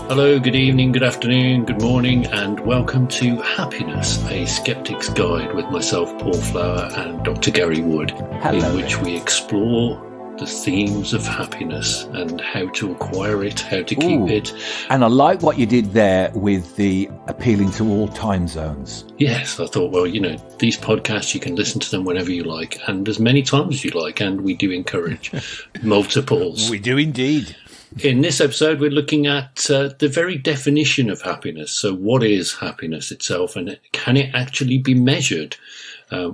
Hello, good evening, good afternoon, good morning, and welcome to Happiness, a Sceptic's Guide with myself, Paul Flower, and Dr. Gary Wood, Hello. in which we explore the themes of happiness and how to acquire it, how to keep it. And I like what you did there with the appealing to all time zones. Yes, I thought, well, these podcasts, you can listen to them whenever you like and as many times as you like, and we do encourage multiples. We do indeed. In this episode, we're looking at the very definition of happiness. So what is happiness itself, and can it actually be measured?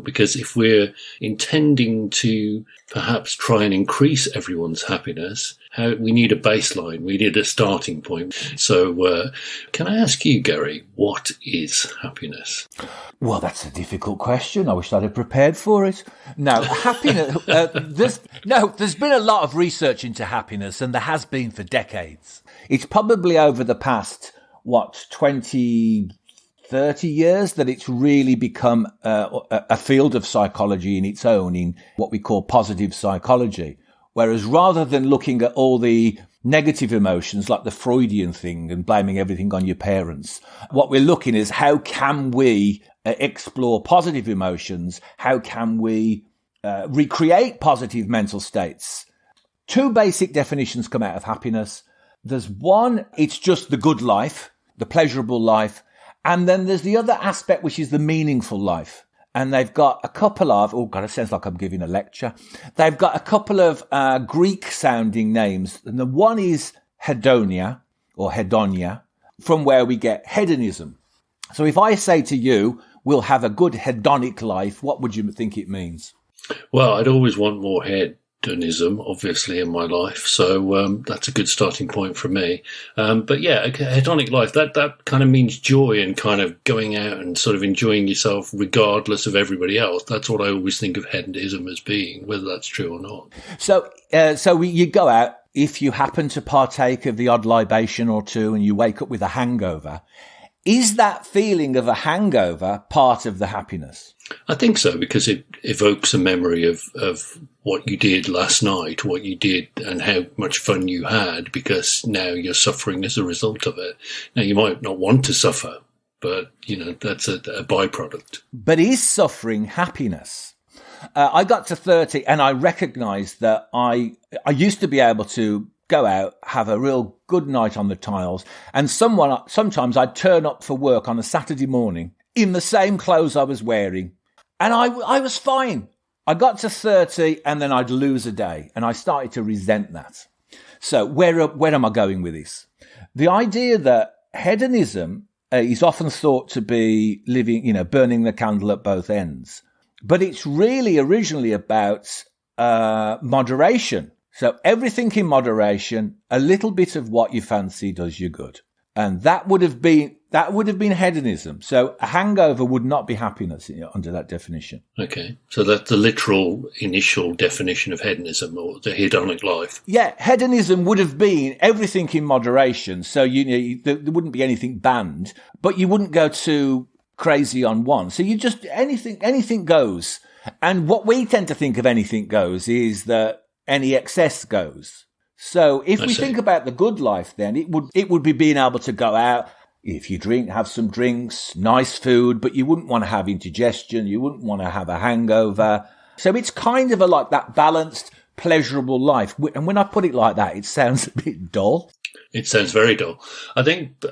Because if we're intending to perhaps try and increase everyone's happiness, we need a baseline, we need a starting point. So can I ask you, Gary, what is happiness? Well, that's a difficult question. I wish I'd have prepared for it. No, happiness. There's been a lot of research into happiness, and there has been for decades. It's probably over the past, 20, 30 years that it's really become a field of psychology in its own, in what we call positive psychology. Whereas rather than looking at all the negative emotions like the Freudian thing and blaming everything on your parents, what we're looking is how can we explore positive emotions? How can we recreate positive mental states? Two basic definitions come out of happiness. There's one, it's just the good life, the pleasurable life. And then there's the other aspect, which is the meaningful life. And they've got a couple of, it sounds like I'm giving a lecture. They've got a couple of Greek-sounding names. And the one is Hedonia, or Hedonia, from where we get hedonism. So if I say to you, we'll have a good hedonic life, what would you think it means? Well, I'd always want more hedonism, obviously, in my life. So that's a good starting point for me. But yeah, a hedonic life, that kind of means joy and kind of going out and sort of enjoying yourself regardless of everybody else. That's what I always think of hedonism as being, whether that's true or not. So you go out, if you happen to partake of the odd libation or two and you wake up with a hangover, is that feeling of a hangover part of the happiness? I think so, because it evokes a memory of what you did last night, what you did and how much fun you had, because now you're suffering as a result of it. Now, you might not want to suffer, but, that's a byproduct. But is suffering happiness? I got to 30 and I recognized that I used to be able to go out, have a real good night on the tiles, and sometimes I'd turn up for work on a Saturday morning in the same clothes I was wearing, and I was fine. I got to 30 and then I'd lose a day, and I started to resent that. So where am I going with this? The idea that hedonism is often thought to be living, burning the candle at both ends, but it's really originally about moderation. So everything in moderation, a little bit of what you fancy does you good. And that would have been hedonism. So a hangover would not be happiness under that definition. Okay. So that's the literal initial definition of hedonism, or the hedonic life. Yeah, hedonism would have been everything in moderation. So there wouldn't be anything banned, but you wouldn't go too crazy on one. So you just anything goes. And what we tend to think of anything goes is that any excess goes. So if we think about the good life, then it would be being able to go out. If you drink, have some drinks, nice food, but you wouldn't want to have indigestion. You wouldn't want to have a hangover. So it's kind of like that balanced, pleasurable life. And when I put it like that, it sounds a bit dull. It sounds very dull. I think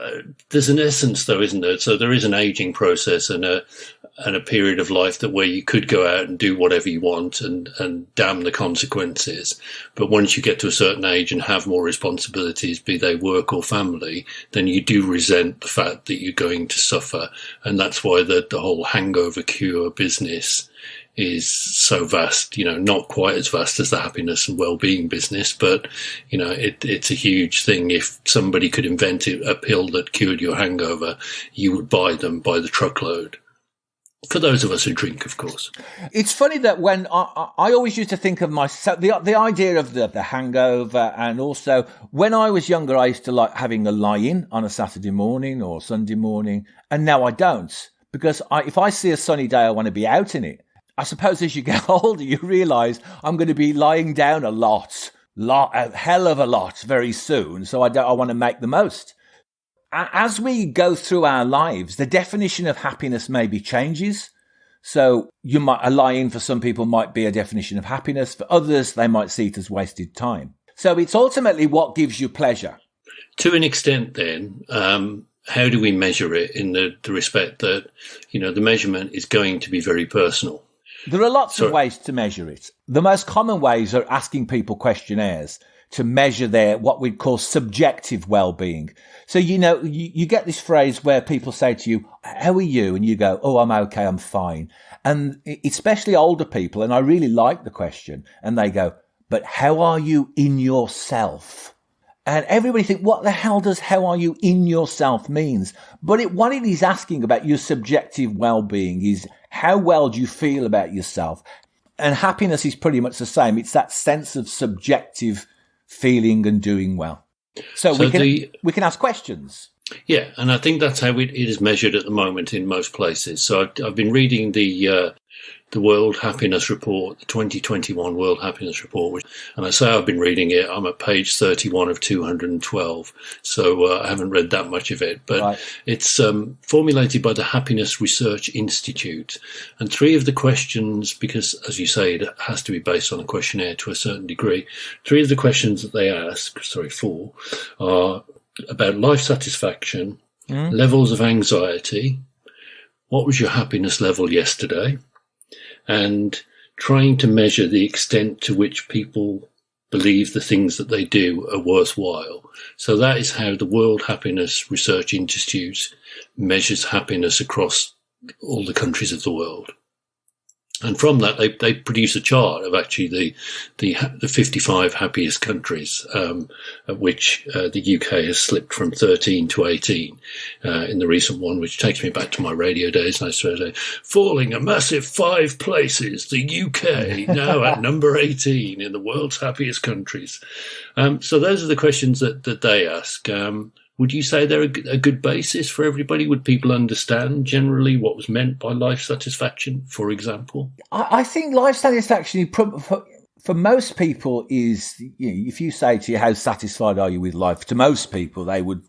there's an essence, though, isn't there? So there is an aging process and a period of life where you could go out and do whatever you want and damn the consequences. But once you get to a certain age and have more responsibilities, be they work or family, then you do resent the fact that you're going to suffer. And that's why the whole hangover cure business is so vast, not quite as vast as the happiness and well-being business, but, it's a huge thing. If somebody could invent a pill that cured your hangover, you would buy them by the truckload. For those of us who drink, of course. It's funny that when I always used to think of myself, the idea of the hangover, and also when I was younger, I used to like having a lie-in on a Saturday morning or Sunday morning, and now I don't, because if I see a sunny day, I want to be out in it. I suppose as you get older, you realise I'm going to be lying down a hell of a lot very soon, so I want to make the most. as we go through our lives, the definition of happiness maybe changes. So a lie-in for some people might be a definition of happiness. For others, they might see it as wasted time. So it's ultimately what gives you pleasure. To an extent then, how do we measure it in the respect that, the measurement is going to be very personal? There are lots of ways to measure it. The most common ways are asking people questionnaires to measure their what we'd call subjective well-being. So, you get this phrase where people say to you, how are you? And you go, oh, I'm okay, I'm fine. And especially older people, and I really like the question, and they go, but how are you in yourself? And everybody think, what the hell does how are you in yourself means? But what it is asking about your subjective well-being is how well do you feel about yourself? And happiness is pretty much the same. It's that sense of subjective feeling and doing well. So we can ask questions. Yeah, and I think that's how it is measured at the moment in most places. So I've been reading the World Happiness Report, the 2021 World Happiness Report, and I say I've been reading it. I'm at page 31 of 212, so I haven't read that much of it. But It's formulated by the Happiness Research Institute, and 3 of the questions, because as you say, it has to be based on a questionnaire to a certain degree. 3 of the questions that they ask, 4, are about life satisfaction, levels of anxiety, what was your happiness level yesterday, and trying to measure the extent to which people believe the things that they do are worthwhile. So that is how the World Happiness Research Institute measures happiness across all the countries of the world. And from that, they produce a chart of actually the 55 happiest countries, at which the UK has slipped from 13 to 18 in the recent one, which takes me back to my radio days. And I started falling a massive 5 places. The UK now at number 18 in the world's happiest countries. So those are the questions that they ask. Would you say they're a good basis for everybody? Would people understand generally what was meant by life satisfaction, for example? I think life satisfaction for most people is, if you say to you, how satisfied are you with life? To most people, they would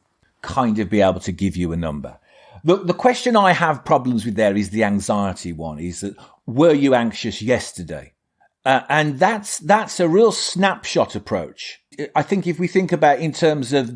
kind of be able to give you a number. The question I have problems with there is the anxiety one, is that, were you anxious yesterday? And that's a real snapshot approach. I think if we think about in terms of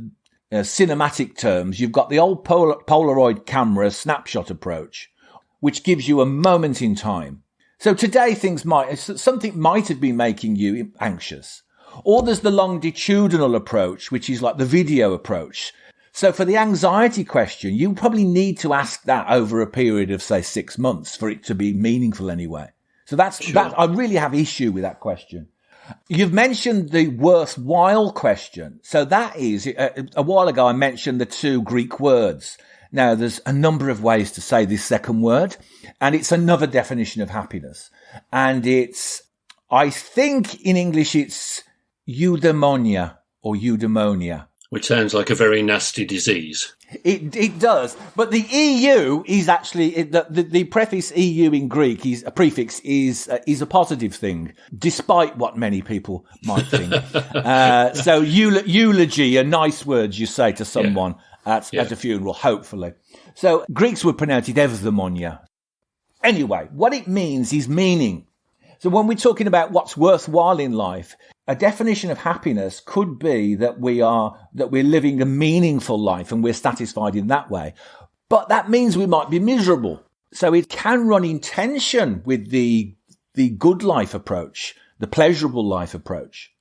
cinematic terms, you've got the old Polaroid camera snapshot approach, which gives you a moment in time. So today something might have been making you anxious. Or there's the longitudinal approach, which is like the video approach. So for the anxiety question, you probably need to ask that over a period of, say, 6 months for it to be meaningful anyway. So that I really have issue with that question. You've mentioned the worthwhile question. So that is, a while ago I mentioned the 2 Greek words. Now there's a number of ways to say this second word, and it's another definition of happiness. And I think in English it's Eudaimonia or Eudaimonia. Which sounds like a very nasty disease. It does, but the EU is actually the prefix EU in Greek is a prefix is a positive thing, despite what many people might think. So eulogy are nice words you say to someone at a funeral, hopefully. So Greeks would pronounce it eudaimonia. Anyway, what it means is meaning. So when we're talking about what's worthwhile in life, a definition of happiness could be that we're living a meaningful life and we're satisfied in that way. But that means we might be miserable. So it can run in tension with the good life approach, the pleasurable life approach.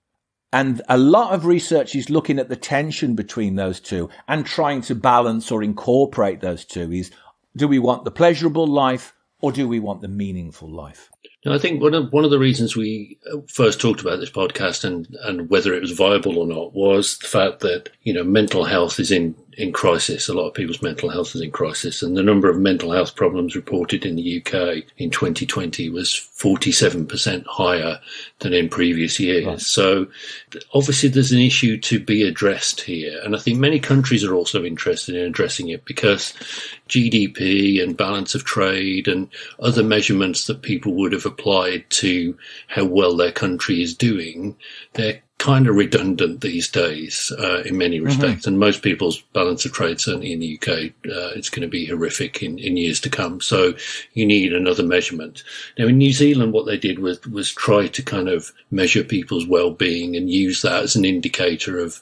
And a lot of research is looking at the tension between those two and trying to balance or incorporate those two. Do we want the pleasurable life or do we want the meaningful life? I think one of the reasons we first talked about this podcast and whether it was viable or not was the fact that, mental health is in crisis. A lot of people's mental health is in crisis, and the number of mental health problems reported in the UK in 2020 was 47% higher than in previous years. Right. So obviously there's an issue to be addressed here. And I think many countries are also interested in addressing it because GDP and balance of trade and other measurements that people would have applied to how well their country is doing, they're kind of redundant these days in many respects. And most people's balance of trade, certainly in the UK, it's going to be horrific in years to come. So you need another measurement. Now, in New Zealand, what they did was try to kind of measure people's well-being and use that as an indicator of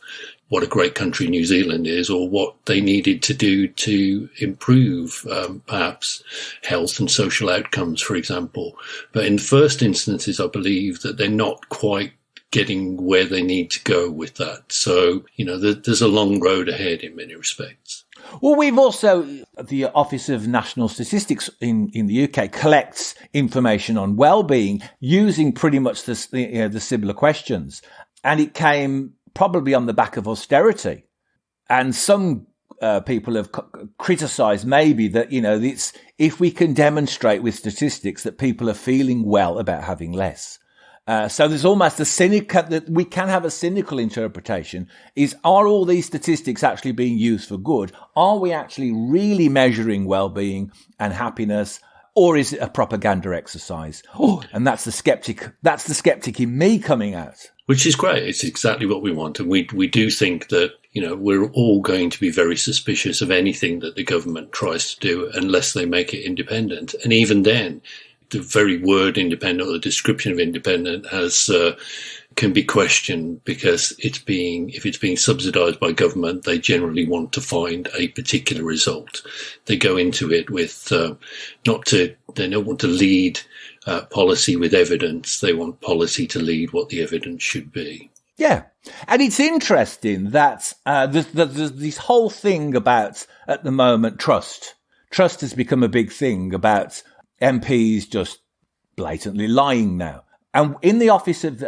what a great country New Zealand is, or what they needed to do to improve perhaps health and social outcomes, for example. But in the first instances, I believe that they're not quite getting where they need to go with that. So, there's a long road ahead in many respects. Well, we've also, the Office of National Statistics in the UK collects information on well-being using pretty much the similar questions. And it came probably on the back of austerity. And some people have criticised maybe that, it's, if we can demonstrate with statistics that people are feeling well about having less. So there's almost that we can have a cynical interpretation is, are all these statistics actually being used for good? Are we actually really measuring well-being and happiness? Or is it a propaganda exercise? Oh, and that's the skeptic in me coming out. Which is great. It's exactly what we want. And we do think that, we're all going to be very suspicious of anything that the government tries to do unless they make it independent. And even then, the very word independent, or the description of independent, can be questioned, because if it's being subsidised by government, they generally want to find a particular result. They go into it with they don't want to lead policy with evidence. They want policy to lead what the evidence should be. Yeah. And it's interesting that there's this whole thing about, at the moment, trust. Trust has become a big thing about MPs just blatantly lying now. And in the Office of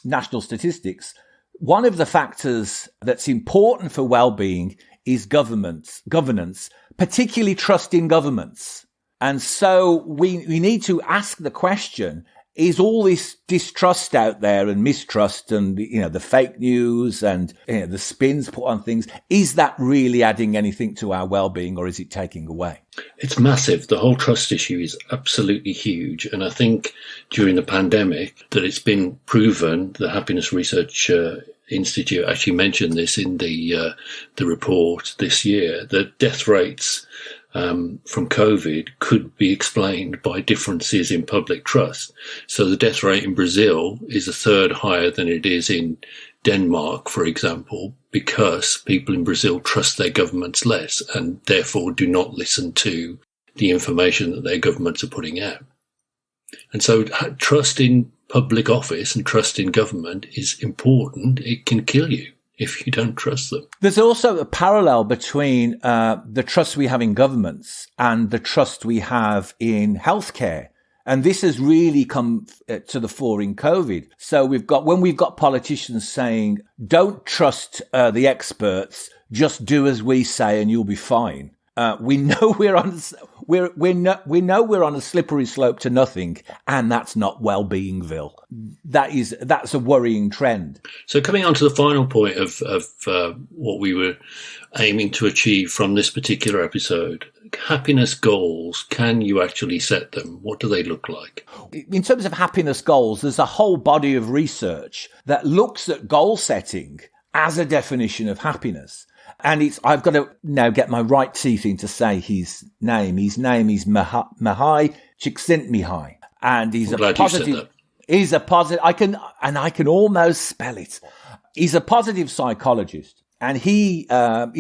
National Statistics, one of the factors that's important for well-being is governance, particularly trust in governments. And so we need to ask the question, is all this distrust out there and mistrust and, the fake news and the spins put on things, is that really adding anything to our well-being, or is it taking away? It's massive. The whole trust issue is absolutely huge. And I think during the pandemic that it's been proven, the Happiness Research Institute actually mentioned this in the report this year, that death rates from COVID could be explained by differences in public trust. So the death rate in Brazil is a third higher than it is in Denmark, for example, because people in Brazil trust their governments less and therefore do not listen to the information that their governments are putting out. And so trust in public office and trust in government is important. It can kill you if you don't trust them. There's also a parallel between the trust we have in governments and the trust we have in healthcare. And this has really come to the fore in COVID. So when we've got politicians saying, don't trust the experts, just do as we say and you'll be fine. We know we're on a slippery slope to nothing, and that's not well-beingville. That's a worrying trend. So coming on to the final point of what we were aiming to achieve from this particular episode, happiness goals, can you actually set them? What do they look like? In terms of happiness goals, there's a whole body of research that looks at goal setting as a definition of happiness. And I've got to now get my right teeth in to say his name. His name is Mihai Csikszentmihalyi. And he's he's a positive, I can almost spell it. He's a positive psychologist. And he's a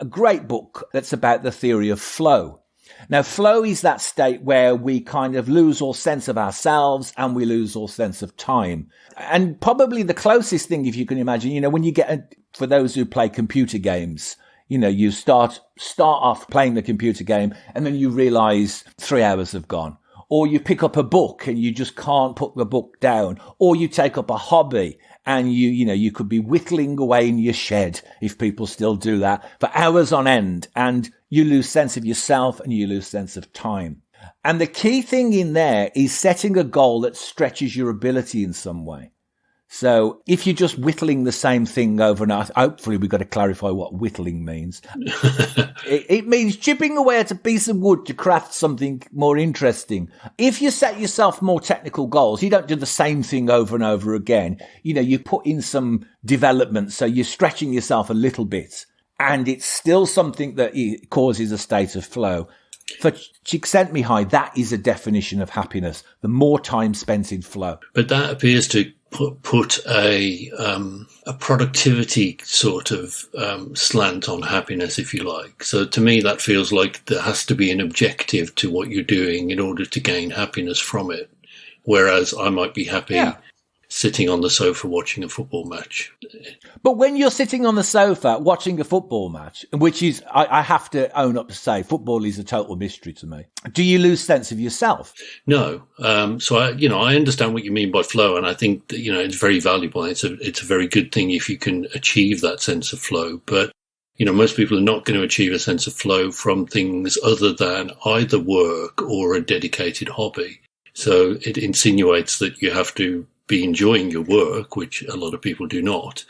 great book that's about the theory of flow. Now, flow is that state where we kind of lose all sense of ourselves and we lose all sense of time. And probably the closest thing, if you can imagine, when you get, for those who play computer games, you start off playing the computer game and then you realize 3 hours have gone. Or you pick up a book and you just can't put the book down. Or you take up a hobby and you could be whittling away in your shed, if people still do that, for hours on end, and you lose sense of yourself and you lose sense of time. And the key thing in there is setting a goal that stretches your ability in some way. So if you're just whittling the same thing over and over, hopefully we've got to clarify what whittling means. It means chipping away at a piece of wood to craft something more interesting. If you set yourself more technical goals, you don't do the same thing over and over again. You put in some development, so you're stretching yourself a little bit, and it's still something that causes a state of flow. For Csikszentmihalyi, that is a definition of happiness, the more time spent in flow. But that appears to put a productivity sort of slant on happiness, if you like. So to me, that feels like there has to be an objective to what you're doing in order to gain happiness from it. Whereas I might be happy sitting on the sofa watching a football match. But when you're sitting on the sofa watching a football match, which is, I have to own up to say, football is a total mystery to me. Do you lose sense of yourself? No. So I understand what you mean by flow, and I think that, it's very valuable. It's a very good thing if you can achieve that sense of flow. But, most people are not going to achieve a sense of flow from things other than either work or a dedicated hobby. So it insinuates that you have to be enjoying your work, which a lot of people do not,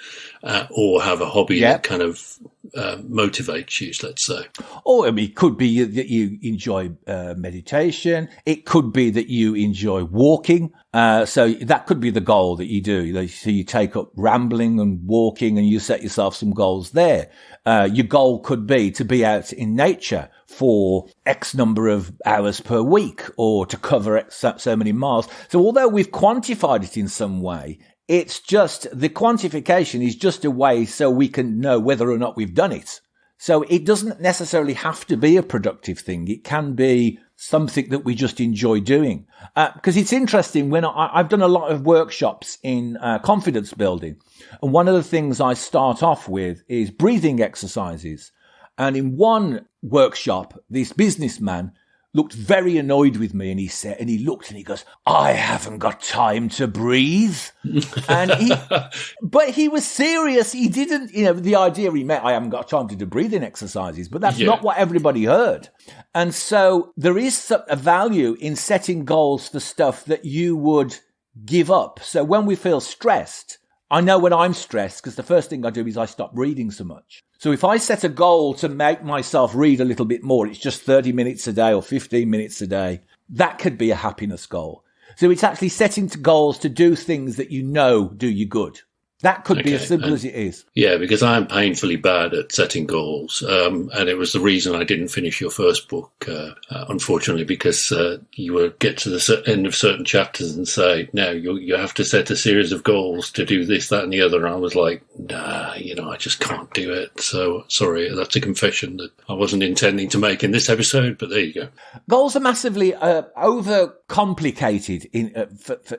or have a hobby that kind of motivates you, let's say. Or it could be that you enjoy meditation. It could be that you enjoy walking. So that could be the goal that you do. So you take up rambling and walking, and you set yourself some goals there. Your goal could be to be out in nature for X number of hours per week, or to cover so many miles. So although we've quantified it in some way, it's just, the quantification is just a way so we can know whether or not we've done it. So it doesn't necessarily have to be a productive thing. It can be something that we just enjoy doing. Because it's interesting, when I've done a lot of workshops in confidence building. And one of the things I start off with is breathing exercises. And in one workshop, this businessman looked very annoyed with me, and he looked and he goes, "I haven't got time to breathe." But he was serious. He didn't, the idea he meant, I haven't got time to do breathing exercises, but that's not what everybody heard. And so there is a value in setting goals for stuff that you would give up. So when we feel stressed, I know when I'm stressed, because the first thing I do is I stop reading so much. So if I set a goal to make myself read a little bit more, it's just 30 minutes a day or 15 minutes a day, that could be a happiness goal. So it's actually setting goals to do things that do you good. That could be as simple as it is. Yeah, because I am painfully bad at setting goals. And it was the reason I didn't finish your first book, unfortunately, because you would get to the end of certain chapters and say, no, you have to set a series of goals to do this, that, and the other. And I was like, nah, I just can't do it. So sorry, that's a confession that I wasn't intending to make in this episode, but there you go. Goals are massively overcomplicated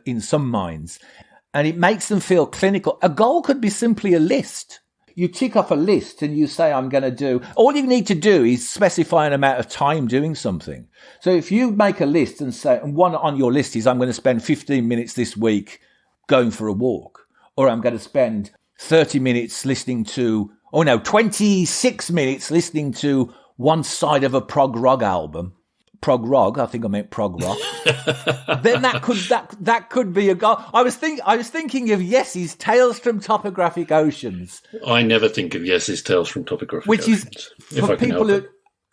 in some minds. And it makes them feel clinical. A goal could be simply a list. You tick off a list and you say, I'm going to do. All you need to do is specify an amount of time doing something. So if you make a list and say, and one on your list is, I'm going to spend 15 minutes this week going for a walk, or I'm going to spend 30 minutes 26 minutes listening to one side of a prog rock album. Prog rock, I think I meant prog rock. Then that could be a goal. I was thinking of Yes's Tales from Topographic Oceans. I never think of Yes's Tales from Topographic Oceans. Which is, for people who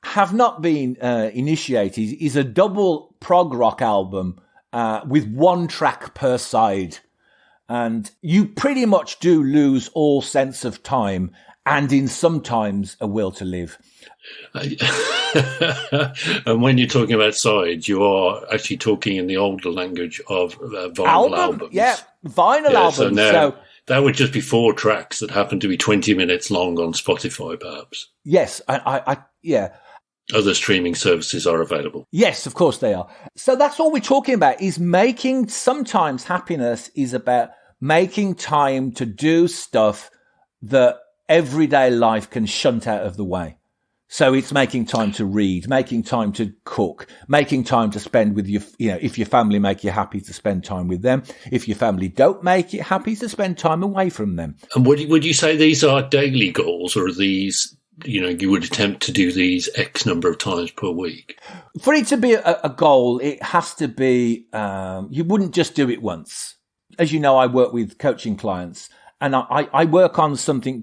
have not been initiated, is a double prog rock album with one track per side. And you pretty much do lose all sense of time, and in sometimes a will to live. And when you're talking about sides, you are actually talking in the older language of vinyl albums. Yeah, vinyl albums. So now, that would just be 4 tracks that happen to be 20 minutes long on Spotify, perhaps. Yes, yeah. Other streaming services are available. Yes, of course they are. So that's all we're talking about, is sometimes happiness is about making time to do stuff that everyday life can shunt out of the way. So it's making time to read, making time to cook, making time to spend with if your family make you happy, to spend time with them. If your family don't make you happy, to spend time away from them. And would you say these are daily goals, or are these, you would attempt to do these X number of times per week? For it to be a goal, it has to be, you wouldn't just do it once. as you know, I work with coaching clients, and I work on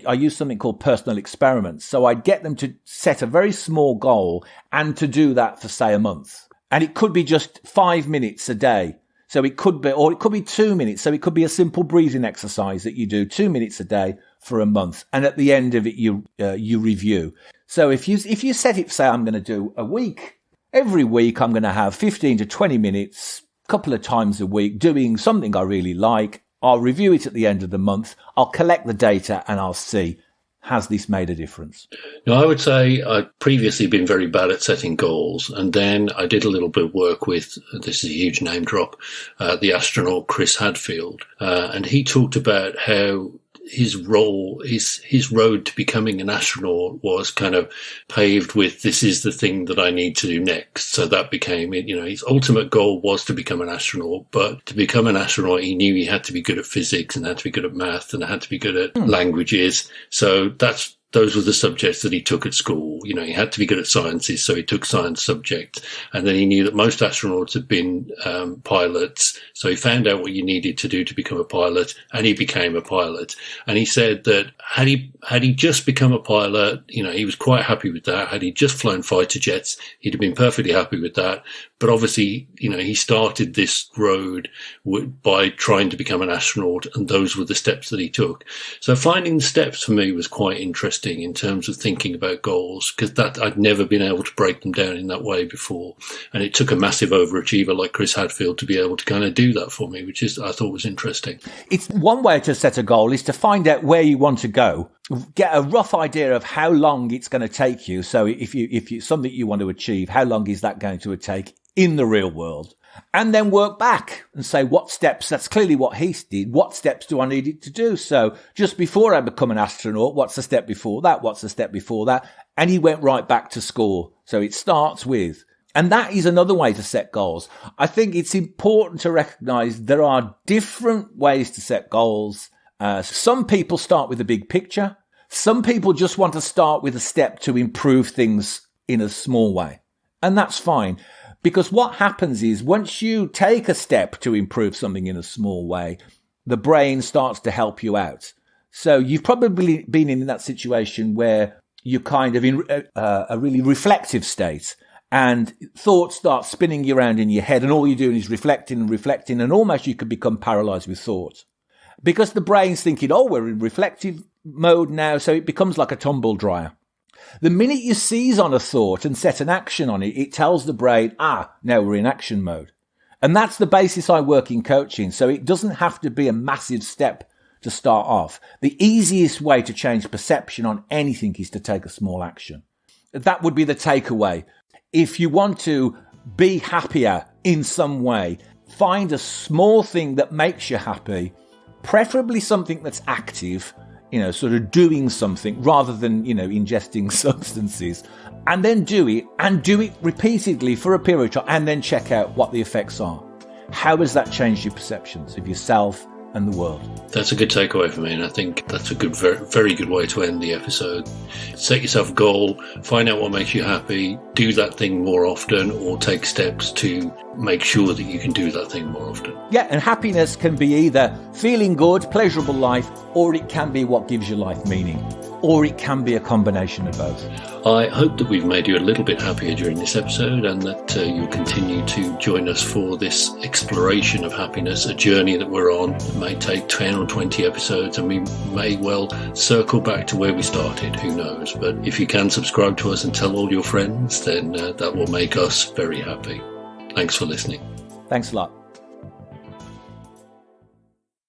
I use something called personal experiments. So I get them to set a very small goal and to do that for, say, a month. And it could be just 5 minutes a day. So it could be, or it could be 2 minutes. So it could be a simple breathing exercise that you do 2 minutes a day for a month. And at the end of it, you review. So if you set it, say, I'm going to do a week, every week I'm going to have 15 to 20 minutes, a couple of times a week, doing something I really like. I'll review it at the end of the month. I'll collect the data and I'll see, has this made a difference? Now, I would say I'd previously been very bad at setting goals. And then I did a little bit of work with, this is a huge name drop, the astronaut Chris Hadfield. And he talked about how his role, his road to becoming an astronaut was kind of paved with, this is the thing that I need to do next. So that became it. His ultimate goal was to become an astronaut, but to become an astronaut, he knew he had to be good at physics and had to be good at math and had to be good at languages. So those were the subjects that he took at school. He had to be good at sciences, so he took science subjects. And then he knew that most astronauts had been pilots. So he found out what you needed to do to become a pilot, and he became a pilot. And he said that had he just become a pilot, he was quite happy with that. Had he just flown fighter jets, he'd have been perfectly happy with that. But obviously, he started this road by trying to become an astronaut, and those were the steps that he took. So finding the steps for me was quite interesting in terms of thinking about goals, because I'd never been able to break them down in that way before. And it took a massive overachiever like Chris Hadfield to be able to kind of do that for me, which I thought was interesting. It's one way to set a goal is to find out where you want to go, get a rough idea of how long it's going to take you. So if you something you want to achieve, how long is that going to take in the real world? And then work back and say, what steps, that's clearly what he did, what steps do I need it to do? So just before I become an astronaut, what's the step before that? What's the step before that? And he went right back to score. So it starts with, and that is another way to set goals. I think it's important to recognize there are different ways to set goals. Some people start with a big picture. Some people just want to start with a step to improve things in a small way. And that's fine. Because what happens is once you take a step to improve something in a small way, the brain starts to help you out. So you've probably been in that situation where you're kind of in a really reflective state and thoughts start spinning you around in your head and all you're doing is reflecting and almost you could become paralyzed with thought. Because the brain's thinking, oh, we're in reflective mode now, so it becomes like a tumble dryer. The minute you seize on a thought and set an action on it, it tells the brain, now we're in action mode. And that's the basis I work in coaching. So it doesn't have to be a massive step to start off. The easiest way to change perception on anything is to take a small action. That would be the takeaway. If you want to be happier in some way, find a small thing that makes you happy, preferably something that's active, sort of doing something rather than, ingesting substances, and then do it repeatedly for a period of time and then check out what the effects are. How has that changed your perceptions of yourself and the world? That's a good takeaway for me, and I think that's a good, very, very good way to end the episode. Set yourself a goal, find out what makes you happy, do that thing more often, or take steps to make sure that you can do that thing more often. Yeah, and happiness can be either feeling good, pleasurable life, or it can be what gives your life meaning, or it can be a combination of both. I hope that we've made you a little bit happier during this episode and that you'll continue to join us for this exploration of happiness, a journey that we're on. It may take 10 or 20 episodes and we may well circle back to where we started, who knows. But if you can subscribe to us and tell all your friends, then that will make us very happy. Thanks for listening. Thanks a lot.